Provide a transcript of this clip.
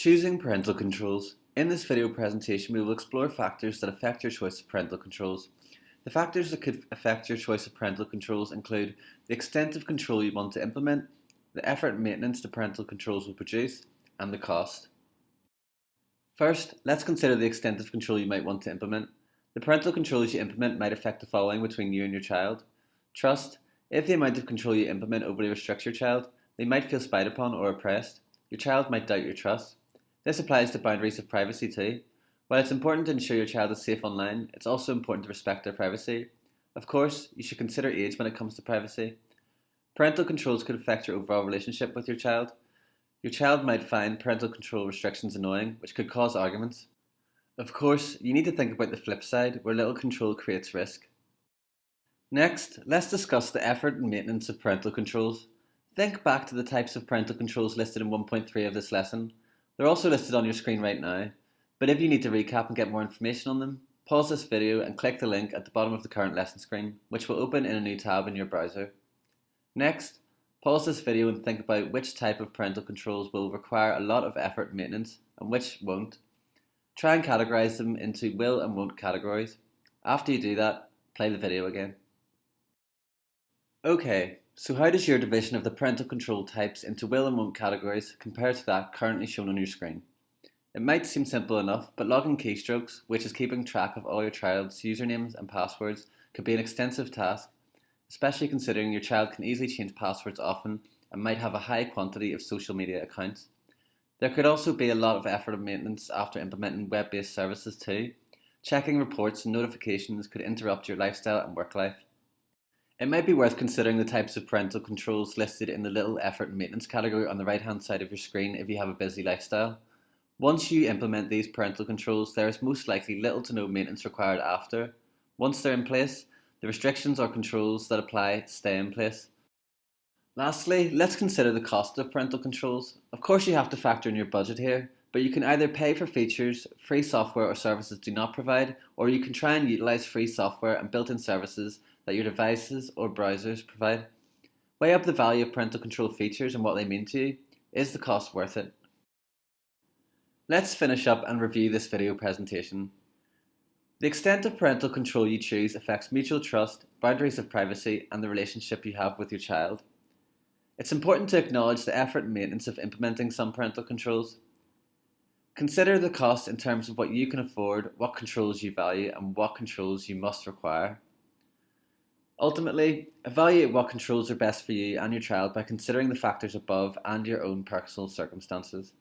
Choosing parental controls. In this video presentation, we will explore factors that affect your choice of parental controls. The factors that could affect your choice of parental controls include the extent of control you want to implement, the effort and maintenance the parental controls will produce, and the cost. First, let's consider the extent of control you might want to implement. The parental controls you implement might affect the following between you and your child. Trust. If the amount of control you implement overly restricts your child, they might feel spied upon or oppressed. Your child might doubt your trust. This applies to boundaries of privacy too. While it's important to ensure your child is safe online, it's also important to respect their privacy. Of course, you should consider age when it comes to privacy. Parental controls could affect your overall relationship with your child. Your child might find parental control restrictions annoying, which could cause arguments. Of course, you need to think about the flip side, where little control creates risk. Next, let's discuss the effort and maintenance of parental controls. Think back to the types of parental controls listed in 1.3 of this lesson. They're also listed on your screen right now, but if you need to recap and get more information on them, pause this video and click the link at the bottom of the current lesson screen, which will open in a new tab in your browser. Next, pause this video and think about which type of parental controls will require a lot of effort and maintenance and which won't. Try and categorize them into will and won't categories. After you do that, play the video again. Okay, so how does your division of the parental control types into will and won't categories compare to that currently shown on your screen? It might seem simple enough, but logging keystrokes, which is keeping track of all your child's usernames and passwords, could be an extensive task, especially considering your child can easily change passwords often and might have a high quantity of social media accounts. There could also be a lot of effort and maintenance after implementing web-based services too. Checking reports and notifications could interrupt your lifestyle and work life. It might be worth considering the types of parental controls listed in the little effort and maintenance category on the right hand side of your screen if you have a busy lifestyle. Once you implement these parental controls, there is most likely little to no maintenance required after. Once they're in place, the restrictions or controls that apply stay in place. Lastly, let's consider the cost of parental controls. Of course you have to factor in your budget here, but you can either pay for features free software or services do not provide, or you can try and utilize free software and built-in services that your devices or browsers provide. Weigh up the value of parental control features and what they mean to you. Is the cost worth it? Let's finish up and review this video presentation. The extent of parental control you choose affects mutual trust, boundaries of privacy, and the relationship you have with your child. It's important to acknowledge the effort and maintenance of implementing some parental controls. Consider the cost in terms of what you can afford, what controls you value, and what controls you must require. Ultimately, evaluate what controls are best for you and your child by considering the factors above and your own personal circumstances.